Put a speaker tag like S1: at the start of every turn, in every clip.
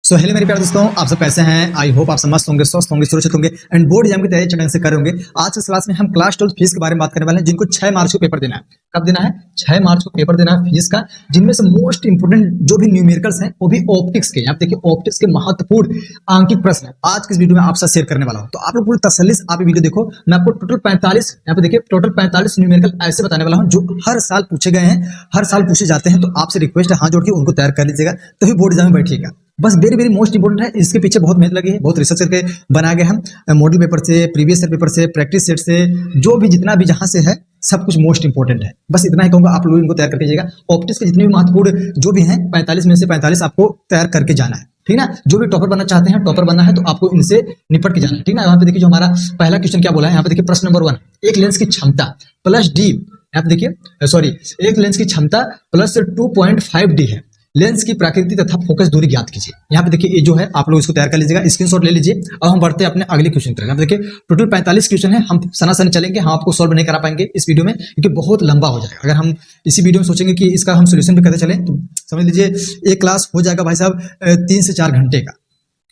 S1: So hello मेरे प्यारे दोस्तों, आप सब कैसे हैं? आई होप आप सब मस्त होंगे, स्वस्थ होंगे, सुरक्षित होंगे एंड बोर्ड एग्जाम की तैयारी चंग से कर होंगे। आज की क्लास में हम क्लास 12 फीस के बारे में बात करने वाले हैं, जिनको 6 मार्च को पेपर देना है। कब देना है? 6 मार्च को पेपर देना है फीस का, जिनमें से मोस्ट इंपोर्टेंट जो भी न्यूमेरिकल्स हैं वो भी ऑप्टिक्स के। आप देखिए ऑप्टिक्स के महत्वपूर्ण अंकित प्रश्न आज की इस वीडियो में आपसे शेयर करने वाला हूं, तो आप लोग पूरी तसल्ली से आप वीडियो देखो। मैं आपको टोटल 45 यहाँ पे देखिए टोटल 45 न्यूमेरिकल ऐसे बताने वाला हूं जो हर साल पूछे गए हैं, हर साल पूछे जाते हैं। तो आपसे रिक्वेस्ट है हाथ जोड़ के उनको तैयार कर लीजिएगा, तभी बोर्ड एग्जाम में बैठिएगा। बस वेरी वेरी मोस्ट इंपोर्टेंट है, इसके पीछे बहुत मेहनत लगी है, बहुत रिसर्च करके बनाया गया है। मॉडल पेपर से, प्रीवियस ईयर पेपर से, प्रैक्टिस सेट से, जो भी जितना भी जहां से है सब कुछ मोस्ट इंपोर्टेंट है। बस इतना ही कहूंगा, आप लोग इनको तैयार करके जाइएगा। ऑप्टिक्स के जितने भी महत्वपूर्ण जो भी हैं 45 में से 45 आपको तैयार करके जाना है, ठीक ना। जो भी टॉपर बनना चाहते हैं, टॉपर बनना है तो आपको इनसे निपट के जाना है, ठीक ना। यहाँ पे देखिए जो हमारा पहला क्वेश्चन क्या बोला है, यहाँ पे देखिए प्रश्न नंबर 1, एक लेंस की क्षमता प्लस डी, यहाँ पे देखिए सॉरी, एक लेंस की क्षमता प्लस 2.5 डी है, लेंस की प्रकृति तथा फोकस दूरी ज्ञात कीजिए। यहाँ पे देखिए ये जो है आप लोग इसको तैयार कर लीजिएगा, स्क्रीनशॉट ले लीजिए। अब हम बढ़ते हैं अपने अगले क्वेश्चन पर। यहाँ पे देखिए टोटल 45 क्वेश्चन है, हम सनासनी चलेंगे, हम आपको सॉल्व नहीं करा पाएंगे इस वीडियो में क्योंकि बहुत लंबा हो जाएगा। अगर हम इसी वीडियो में सोचेंगे कि इसका हम सोल्यूशन भी करते चले तो समझ लीजिए एक क्लास हो जाएगा भाई साहब 3 से 4 घंटे का,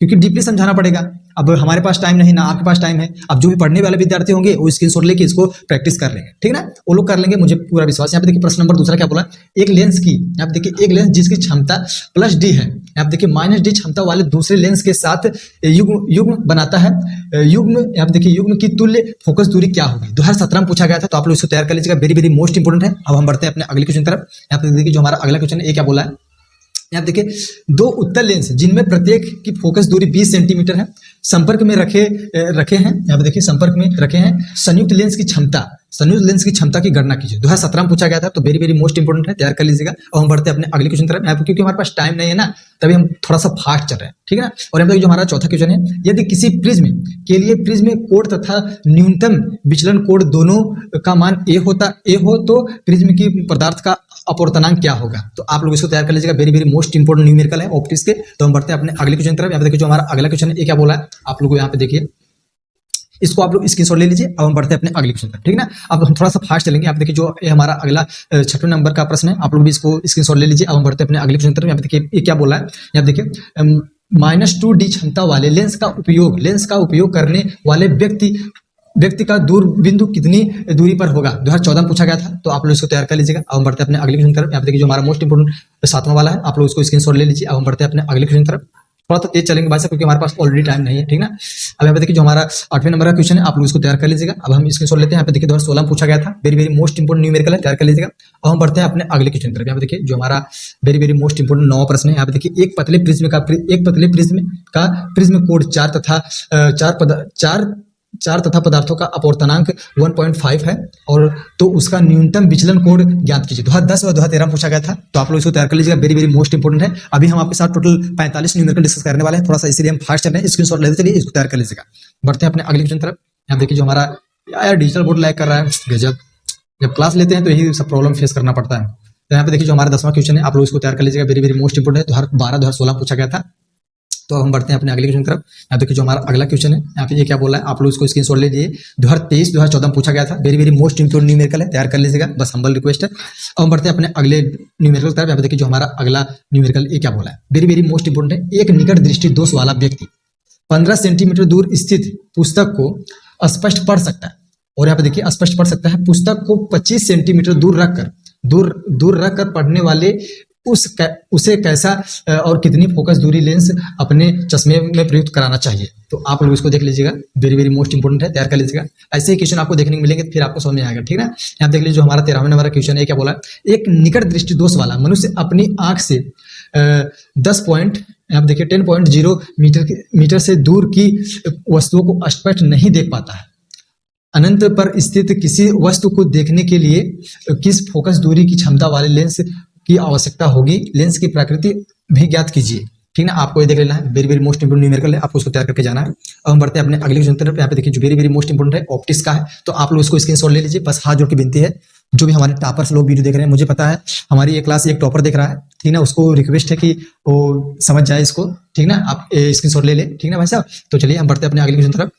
S1: क्योंकि डीपली समझाना पड़ेगा। अब हमारे पास टाइम नहीं, ना आपके पास टाइम है। अब जो भी पढ़ने वाले विद्यार्थी होंगे वो स्क्रीनशॉट लेके इसको प्रैक्टिस कर लेंगे, ठीक ना, वो लोग कर लेंगे, मुझे पूरा विश्वास। यहाँ पे देखिए प्रश्न नंबर दूसरा क्या बोला, एक लेंस की, यहाँ पे देखिए एक लेंस जिसकी क्षमता प्लस डी है, यहाँ पे देखिए माइनस डी क्षमता वाले दूसरे लेंस के साथ युग्म बनाता है, युग्म, यहाँ पे देखिए युग्म की तुल्य फोकस दूरी क्या होगी। 2017 में पूछा गया था, तो आप लोग इसको तैयार कर लीजिएगा, वेरी वेरी मोस्ट इंपोर्टेंट है। अब हम बढ़ते हैं अपने अगले क्वेश्चन तरफ। यहाँ पे देखिए जो हमारा अगला क्वेश्चन है, ये क्या बोला है, यहाँ देखिए दो उत्तल लेंस जिनमें प्रत्येक की फोकस दूरी 20 सेंटीमीटर है, संपर्क में रखे हैं, यहाँ पे देखिए संपर्क में रखे हैं, संयुक्त लेंस की क्षमता की गणना कीजिए। 2017 में पूछा गया था, तो वेरी वेरी मोस्ट इंपोर्टेंट है, तैयार कर लीजिएगा। और हम बढ़ते हैं अपने अगले क्वेश्चन तरफ। यहाँ पे क्योंकि हमारे पास टाइम नहीं है ना, तभी हम थोड़ा सा फास्ट चल रहे हैं, ठीक है ना। और यहाँ पे जो हमारा चौथा क्वेश्चन है, यदि किसी प्रिज्म के लिए प्रिज्म कोण तथा न्यूनतम विचलन कोण दोनों का मान ए हो तो प्रिज्म की पदार्थ का अपवर्तनांक क्या होगा। तो आप लोग इसको तैयार कर लीजिएगा, very very most important numerical है ऑप्टिक्स के। तो हम बढ़ते हैं अपने अगले क्वेश्चन तरफ। यहाँ पे देखिए जो हमारा अगला क्वेश्चन है, ये क्या बोला है, आप लोग यहाँ पे देखिए, इसको आप लोग स्क्रीनशॉट ले लीजिए। अब हम बढ़ते हैं अपने अगले क्वेश्चन पर, ठीक ना। अब हम थोड़ा सा फास्ट चलेंगे। आप देखिए जो ये हमारा अगला 6वें नंबर का प्रश्न है, आप लोग भी इसको स्क्रीनशॉट ले लीजिए। अब हम बढ़ते हैं अपने अगले क्वेश्चन तरफ। यहाँ पे देखिए ये क्या बोला है, यहाँ देखिए -2D क्षमता वाले लेंस का उपयोग करने वाले व्यक्ति का दूर बिंदु कितनी दूरी पर होगा। 2014 में पूछा गया था, तो आप लोग इसको तैयार कर लीजिएगा। अब हम बढ़ते हैं अपने अगले क्वेश्चन तरफ। यहाँ पे देखिए जो हमारा मोस्ट इंपोर्टेंट 7वां वाला है, आप लोग इसको स्क्रीनशॉट ले लीजिए। अब हम बढ़ते हैं अपने अगले क्वेश्चन तरफ। थोड़ा सा तेज चलेंगे भाई साहब, क्योंकि हमारे पास ऑलरेडी टाइम नहीं है, ठीक ना। अब यहाँ पे देखिए जो हमारा 8वें नंबर का क्वेश्चन है, आप लोग इसको तैयार कर लीजिएगा। अब हम स्क्रीनशॉट लेते हैं। यहाँ पे देखिए 2016 में पूछा गया था, very very most important numerical है, तैयार कर लीजिएगा। अब हम बढ़ते हैं अपने अगले क्वेश्चन तरफ। यहाँ पे देखिए जो हमारा वेरी वेरी मोस्ट इंपोर्टेंट 9वां प्रश्न है। यहाँ पे देखिए एक पतले प्रिज्म का प्रिज्म कोण 4 तथा पदार्थों का अपवर्तनांक 1.5 है, और तो उसका न्यूनतम विचलन कोण ज्ञात कीजिए। 2010 और 2013 में पूछा गया था, तो आप लोग इसको तैयार कर लीजिएगा, वेरी वेरी मोस्ट इंपोर्टेंट है। अभी हम आपके साथ टोटल 45 न्यूमेरिकल डिस्कस करने वाले हैं, थोड़ा सा इसीलिए हम फास्ट चल रहे हैं। स्क्रीनशॉट लेते चलिए, इसको तैयार कर लीजिएगा। बढ़ते हैं अपने अगले क्वेश्चन तरफ। यहाँ देखिए जो हमारा यार डिजिटल बोर्ड लैग कर रहा है, गजब। जब क्लास लेते हैं तो यही सब प्रॉब्लम फेस करना पड़ता है। तो यहाँ पे देखिए जो हमारा 10वां क्वेश्चन है, आप लोग इसको तैयार कर लीजिएगा, वेरी वेरी मोस्ट इंपोर्टेंट है। 2012-2016 पूछा गया था। तो हम बढ़ते हैं अपने अगले क्वेश्चन तरफ। यहाँ देखिए जो हमारा अगला क्वेश्चन है, यहाँ पे ये क्या बोला है, आप लोग इसको स्क्रीनशॉट ले लीजिए। 2023-2014 में पूछा गया था, very very most important numerical है, तैयार कर लीजिएगा, बस हम्बल रिक्वेस्ट है। अब हम बढ़ते हैं अपने अगले न्यूमेरिकल तरफ। यहाँ पे देखिए जो हमारा अगला न्यूमेरिकल ये क्या बोला है, वेरी वेरी मोस्ट इंपोर्टेंट है। एक निकट दृष्टि दोष वाला व्यक्ति 15 सेंटीमीटर दूर स्थित पुस्तक को स्पष्ट पढ़ सकता है, और यहाँ पे देखिए स्पष्ट पढ़ सकता है। पुस्तक को 25 सेंटीमीटर दूर रखकर पढ़ने वाले उसे कैसा और कितनी फोकस दूरी लेंस अपने चश्मे में प्रयुक्त कराना चाहिए। तो आप लोग इसको देख लीजिएगा, वेरी वेरी मोस्ट इंपोर्टेंट है, तैयार कर लीजिएगा। ऐसे ही क्वेश्चन आपको देखने को मिलेंगे, फिर आपको समझ में आएगा, ठीक ना। यहाँ देख लीजिए जो हमारा 13वें नंबर का क्वेश्चन है, क्या बोला, एक निकट दृष्टि दोष वाला मनुष्य अपनी आंख से 10.0 मीटर से दूर की वस्तुओं को स्पष्ट नहीं देख पाता है। अनंत पर स्थित किसी वस्तु को देखने के लिए किस फोकस दूरी की क्षमता वाले लेंस की आवश्यकता होगी, लेंस की प्रकृति भी ज्ञात कीजिए, ठीक ना। आपको ये देख लेना है, very very most important numerical है, आपको उसको तैयार करके जाना है। अब हम बढ़ते हैं अपने अगले क्वेश्चन तरफ। यहाँ पे देखिए जो वेरी वेरी मोस्ट इंपोर्टेंट है ऑप्टिक्स का है, तो आप लोग इसको स्क्रीनशॉट ले लीजिए। बस हाथ जोड़ के विनती है, जो भी हमारे टॉपर्स लोग वीडियो देख रहे हैं, मुझे पता है हमारी ये क्लास एक टॉपर देख रहा है, ठीक ना, उसको रिक्वेस्ट है कि वो समझ जाए इसको, ठीक ना। आप स्क्रीनशॉट ले ले, ठीक ना भाई साहब। तो चलिए हम बढ़ते हैं अपने अगले क्वेश्चन तरफ।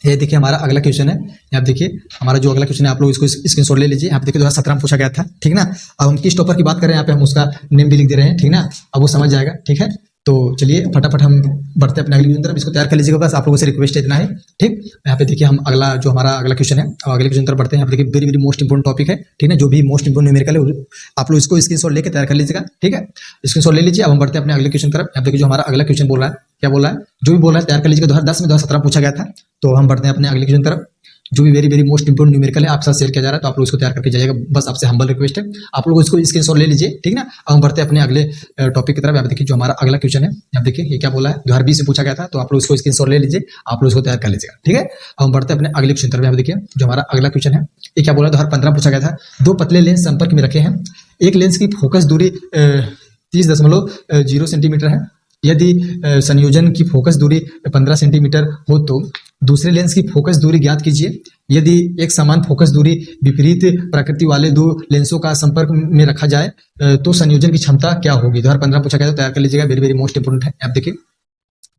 S1: ये देखिए हमारा अगला क्वेश्चन है, यहाँ देखिए हमारा जो अगला क्वेश्चन है, आप लोग इसको स्क्रीनशॉट ले लीजिए। यहाँ पे देखिए 2017 में पूछा गया था, ठीक ना। अब हम किस टॉपर की बात कर रहे हैं, यहाँ पे हम उसका नेम भी लिख दे रहे हैं, ठीक ना, अब वो समझ जाएगा, ठीक है। तो चलिए फटाफट हम बढ़ते हैं अपने अगली क्वेश्चन तरफ, इसको तैयार कर लीजिएगा, बस आप लोगों से रिक्वेस्ट इतना है। ठीक, यहाँ पे देखिए हम अगला जो हमारा अगला क्वेश्चन है, अब अगले क्वेश्चन तरफ बढ़ते हैं। यहाँ पे देखिए very very most important topic है, ठीक है, जो भी मोस्ट इंपोर्टेंट न्यूमेरिकल है आप लोग इसको स्क्रीनशॉट लेके तैयार कर लीजिएगा। ठीक है, स्क्रीनशॉट ले लीजिए। अब हम बढ़ते हैं अपने अगले क्वेश्चन तरफ। यहाँ देखिए जो हमारा अगला क्वेश्चन बोल रहा है, क्या बोल रहा है, जो भी बोल रहा है तैयार कर लीजिएगा। 2010 में 2017 पूछा गया था। तो हम बढ़ते हैं अपने अगले क्वेश्चन तरफ। जो भी very very most important numerical है आपके साथ शेयर किया जा रहा है, तो आप लोग इसको तैयार करके जाइएगा, बस आपसे हम्बल रिक्वेस्ट है, आप लोग इसको स्क्रीनशॉट ले लीजिए। ठीक ना, अब हम बढ़ते हैं अपने अगले टॉपिक की तरफ। यहाँ देखिए जो हमारा अगला क्वेश्चन है, यहाँ देखिए ये क्या बोला है, 2020 में पूछा गया था, तो आप लोग इसको स्क्रीनशॉट ले लीजिए, आप लोग इसको तैयार कर लीजिएगा। ठीक है, अब हम बढ़ते हैं अपने अगले क्वेश्चन तरफ। यहाँ देखिए जो हमारा अगला क्वेश्चन है, ये क्या बोला, 2015 पूछा गया था। दो पतले लेंस संपर्क में रखे हैं, एक लेंस की फोकस दूरी 30.0 सेंटीमीटर है। यदि संयोजन की फोकस दूरी 15 सेंटीमीटर हो तो दूसरे लेंस की फोकस दूरी ज्ञात कीजिए। यदि एक समान फोकस दूरी विपरीत प्रकृति वाले दो लेंसों का संपर्क में रखा जाए तो संयोजन की क्षमता क्या होगी। 2015 पूछा गया, तो तैयार कर लीजिएगा, वेरी वेरी मोस्ट इंपोर्टेंट है। आप देखिए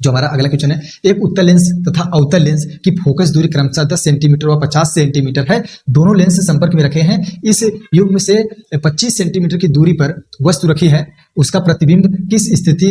S1: जो हमारा अगला क्वेश्चन है, एक उत्तल लेंस तथा अवतल लेंस की फोकस दूरी क्रमशः 10 सेंटीमीटर व 50 सेंटीमीटर है। दोनों लेंस संपर्क में रखे हैं। इस युग में से 25 सेंटीमीटर की दूरी पर वस्तु रखी है, उसका प्रतिबिंब किस स्थिति,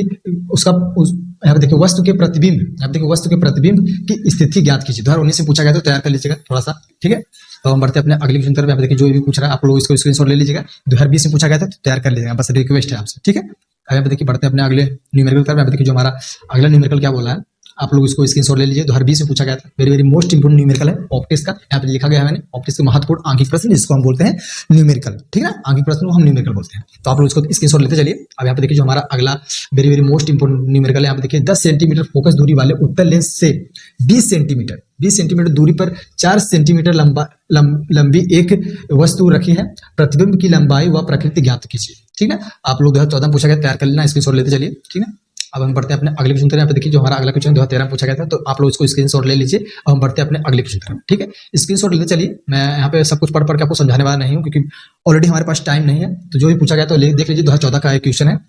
S1: यहाँ पे देखिए वस्तु के प्रतिबिंब, यहाँ देखिए वस्तु के प्रतिबिंब की स्थिति ज्ञात कीजिए। 2019 से पूछा गया, तो तैयार कर लीजिएगा थोड़ा सा। ठीक है, तो हम बढ़ते हैं अपने अगले क्वेश्चन तरफ। यहाँ पे देखिए जो भी पूछ रहा है आप लोग इसको स्क्रीनशॉट ले लीजिएगा। 2020 में पूछा गया था, तो तैयार कर लीजिएगा, बस रिक्वेस्ट है आपसे। ठीक है, यहाँ पे देखिए बढ़ते हैं अपने अगले न्यूमेरिकल तरफ। यहाँ पे देखिए जो हमारा अगला न्यूमेरिकल क्या बोला है, आप लोग इसको स्क्रीनशॉट ले लीजिए। 2020 में पूछा गया था, very very most important numerical है ऑप्टिक्स का। यहाँ पे लिखा गया है मैंने, ऑप्टिक्स के महत्वपूर्ण आंखिक प्रश्न, जिसको हम बोलते हैं न्यूमेरिकल। ठीक है ना, आंखिक प्रश्न को हम न्यूमेरिकल बोलते हैं, तो आप लोग इसको स्क्रीनशॉट लेते चलिए। अब यहाँ पे देखिए जो हमारा अगला very very most important numerical है, यहाँ पे देखिए 10 सेंटीमीटर फोकस दूरी वाले उत्तल लेंस से 20 सेंटीमीटर दूरी पर 4 सेंटीमीटर लंबी एक वस्तु रखी है। प्रतिबिंब की लंबाई व प्रकृति ज्ञात कीजिए। ठीक है, आप लोग 2014 पूछा गया, तैयार कर लेना, स्क्रीनशॉट लेते चलिए। ठीक है, अब हम बढ़ते हैं अपने अगले क्वेश्चन तरफ। यहाँ पे देखिए जो हमारा अगला क्वेश्चन 2013 पूछा गया था, तो आप लोग इसको स्क्रीनशॉट ले लीजिए। अब हम बढ़ते हैं अपने अगले क्वेश्चन तरफ। ठीक है, स्क्रीनशॉट लेते चलिए। मैं यहाँ पे सब कुछ पढ़ के आपको समझाने वाला नहीं हूँ, क्योंकि ऑलरेडी हमारे पास टाइम नहीं है। तो जो भी पूछा गया तो देख लीजिए, 2014 का एक क्वेश्चन है,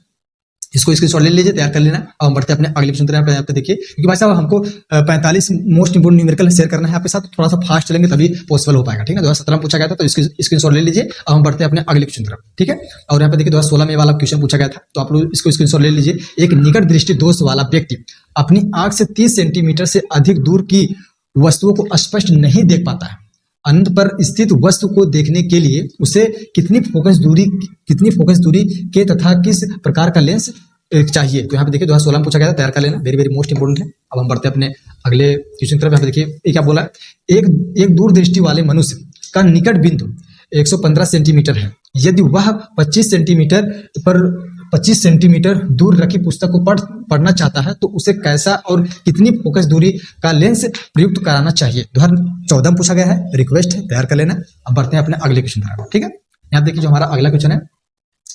S1: इसको स्क्रीनशॉट ले लीजिए, तैयार कर लेना। अब हम बढ़ते हैं अपने अगले क्वेश्चन तरफ। यहाँ पे देखिए, क्योंकि भाई साहब हमको 45 मोस्ट इंपोर्टेंट न्यूमेरिकल शेयर करना है आपके साथ, थोड़ा सा फास्ट चलेंगे तभी पॉसिबल हो पाएगा। ठीक है, 2017 में पूछा गया था, तो इसकी स्क्रीनशॉट ले लीजिए। अब हम बढ़ते हैं अपने अगले क्वेश्चन तरफ। ठीक है, और यहाँ पे देखिए 2016 में वाला क्वेश्चन पूछा गया था, तो आप लोग इसको स्क्रीनशॉट ले लीजिए। एक निकट दृष्टि दोष वाला व्यक्ति अपनी आंख से 30 सेंटीमीटर से अधिक दूर की वस्तुओं को स्पष्ट नहीं देख पाता है। अंत पर स्थित वस्तु को देखने के लिए उसे कितनी फोकस दूरी के तथा किस प्रकार का लेंस चाहिए। तो यहाँ पे देखिए 2016 में पूछा गया था, तैयार कर लेना, वेरी वेरी मोस्ट इंपोर्टेंट है। अब हम बढ़ते हैं अपने अगले क्वेश्चन तरफ। यहाँ पे देखिए ये क्या बोला है, एक दूरदृष्टि वाले मनुष्य का निकट बिंदु 115 सेंटीमीटर है। यदि वह 25 सेंटीमीटर दूर रखी पुस्तक को पढ़ना चाहता है, तो उसे कैसा और कितनी फोकस दूरी का लेंस प्रयुक्त कराना चाहिए। 2014 में पूछा गया है, रिक्वेस्ट है, तैयार कर लेना। अब बढ़ते हैं अपने अगले क्वेश्चन तरफ। ठीक है, यहाँ देखिए जो हमारा अगला क्वेश्चन है,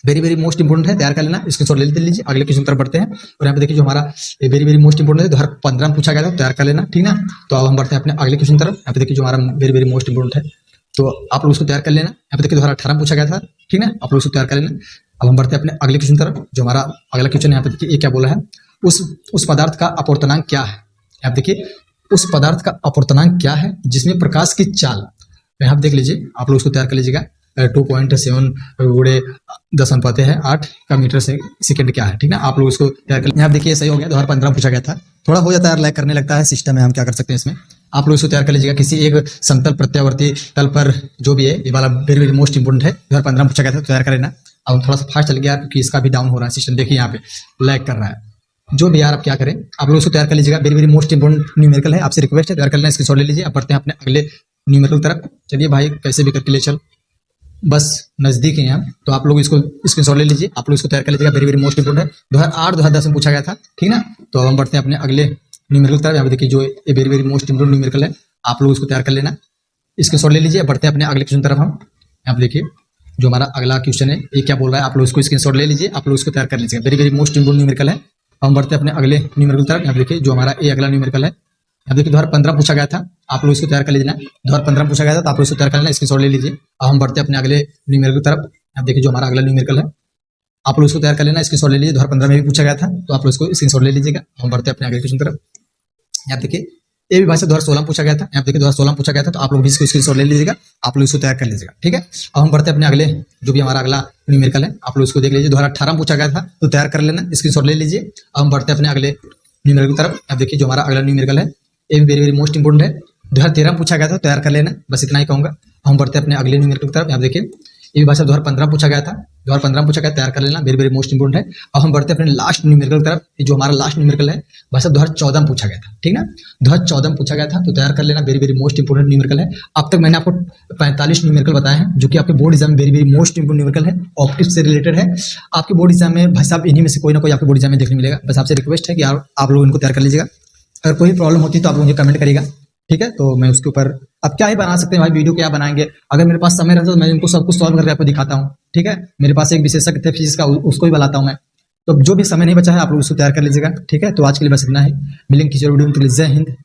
S1: वेरी वेरी मोस्ट इंपोर्टेंट है, तैयार कर लेना, स्क्रीनशॉट ले लीजिए। अगले क्वेश्चन तरफ बढ़ते हैं, और यहाँ पे देखिए जो हमारा वेरी वेरी मोस्ट इंपोर्टेंट है, 2015 में पूछा गया था, तैयार कर लेना। ठीक ना, तो अब हम बढ़ते हैं अपने अगले क्वेश्चन तरफ। यहाँ पे देखिए जो हमारा वेरी वेरी मोस्ट इंपोर्टेंट है, तो आप लोग उसको तैयार कर लेना। यहाँ पे देखिए 2018 में पूछा गया था। ठीक ना, आप लोग उसको तैयार कर लेना। अब हम बढ़ते हैं अपने अगले क्वेश्चन तरफ। जो हमारा अगला क्वेश्चन यहाँ पे देखिए ये क्या बोला है, उस पदार्थ का अपवर्तनांक क्या है। यहाँ देखिए उस पदार्थ का अपवर्तनांक क्या है जिसमें प्रकाश की चाल, यहाँ देख लीजिए, आप लोग उसको तैयार कर लीजिएगा। 2.7 गुणे 10/8 का मीटर से सेकंड क्या है। ठीक है, आप लोग इसको तैयार कर, यहाँ देखिए सही हो गया। 2015 पूछा गया था, थोड़ा हो जाता है, लैग करने लगता है सिस्टम में, हम क्या कर सकते हैं इसमें। आप लोग इसको तैयार कर लीजिएगा। किसी एक समतल प्रत्यावर्ती तल पर जो भी है, ये वाला वेरी वेरी मोस्ट इंपोर्टेंट है, 2015 पूछा गया था, तो तैयार कर लेना। अब थोड़ा सा फास्ट चल गया क्योंकि इसका भी डाउन हो रहा है सिस्टम, देखिए यहाँ पे लैग कर रहा है। जो भी यार आप क्या करें, आप लोग इसको तैयार कर लीजिएगा, very very most important numerical है, आपसे रिक्वेस्ट है, तैयार कर लेना, स्क्रीनशॉट ले लीजिए। अब बढ़ते हैं अपने अगले न्यूमेरिकल तरफ। चलिए भाई, कैसे भी करके ले चल, बस नजदीक है यहाँ, तो आप लोग इसको स्क्रीनशॉट ले लीजिए, आप लोग इसको तैयार कर लीजिएगा, वेरी वेरी मोस्ट इंपोर्टेंट है, 2008-2010 में पूछा गया था। ठीक ना, तो अब हम बढ़ते हैं अपने अगले न्यूमेरिकल तरफ। यहाँ पे देखिए जो ये very very most important numerical है, आप लोग इसको तैयार कर लेना, स्क्रीनशॉट ले लीजिए। बढ़ते हैं अपने अगले क्वेश्चन तरफ। हम यहाँ पे देखिए जो हमारा अगला क्वेश्चन है, ये क्या बोल रहा है, आप लोग इसको स्क्रीनशॉट ले लीजिए, आप लोग इसको तैयार कर लीजिएगा, very very most important numerical है। हम बढ़ते हैं अपने अगले न्यूमेरिकल तरफ। यहाँ पे देखिए जो हमारा ये अगला न्यूमेरिकल है, यहाँ देखिए 2015 पूछा गया था, आप लोग इसको तैयार कर लीजिए। 2015 पूछा गया था, तो आप लोग इसको तैयार कर लेना, स्क्रीनशॉट ले लीजिए। अब हम बढ़ते हैं अपने अगले न्यूमेरिकल तरफ। यहाँ देखिए जो हमारा अगला न्यूमेरिकल है, आप लोग इसको तैयार कर लेना, स्क्रीनशॉट ले लीजिए। 2015 में भी पूछा गया था, तो आप लोग इसको स्क्रीनशॉट ले लीजिएगा। हम बढ़ते हैं अपने अगले क्वेश्चन तरफ। यहाँ देखिए ये भी भाई साहब 2016 पूछा गया था, यहाँ देखिए 2016 पूछा गया था, तो आप लोग भी इसको स्क्रीनशॉट ले लीजिएगा, आप लोग इसको तैयार कर लीजिएगा, ठीक है। अब हम बढ़ते हैं अपने अगले, जो भी हमारा अगला न्यूमेरिकल है, आप लोग इसको देख लीजिए, 2018 पूछा गया था, तो तैयार कर लेना, स्क्रीनशॉट ले लीजिए। अब हम बढ़ते हैं अपने अगले न्यूमेरिकल की तरफ। अब देखिए जो हमारा अगला न्यूमेरिकल है, ये भी वेरी वेरी मोस्ट इंपोर्टेंट है, 2013 पूछा गया था, तैयार कर लेना, बस इतना ही कहूंगा। हम बढ़ते हैं अपने अगले न्यूमेरिकल की तरफ। यहाँ देखिए ये भी भाई साहब 2015 पूछा गया था, 2015 पूछा गया, तैयार कर लेना, वेरी वेरी मोस्ट इंपोर्टेंट है। अब हम बढ़ते हैं अपने लास्ट न्यूमेरिकल की तरफ। जो हमारा लास्ट न्यूमेरिकल है भाई साहब 2014 में पूछा गया था, ठीक ना, 2014 में पूछा गया था, तो तैयार कर लेना, very very most important numerical है। अब तक मैंने आपको 45 न्यूमेरिकल बताए हैं, जो कि आपके बोर्ड एग्जाम में very very most important numerical है, ऑप्टिक्स से रिलेटेड है। आपके बोर्ड एग्जाम में भाई साहब इन्हीं में से कोई ना कोई आपके बोर्ड एग्जाम में देखने मिलेगा। बस आपसे रिक्वेस्ट है कि आप लोग इनको तैयार कर लीजिएगा। अगर कोई प्रॉब्लम होती है तो आप लोग मुझे कमेंट करिएगा, ठीक है। तो मैं उसके ऊपर अब क्या ही बना सकते हैं भाई, वीडियो क्या बनाएंगे, अगर मेरे पास समय रहता तो मैं इनको सब कुछ सॉल्व करके आपको दिखाता हूँ, ठीक है। मेरे पास एक विशेषज्ञ थे फिजिक्स का, उसको भी बुलाता हूँ मैं। तो जो भी समय नहीं बचा है आप लोग उसको तैयार कर लीजिएगा, ठीक है। तो आज के लिए बस इतना ही, मिलेंगे किसी और वीडियो में, तो जय हिंद।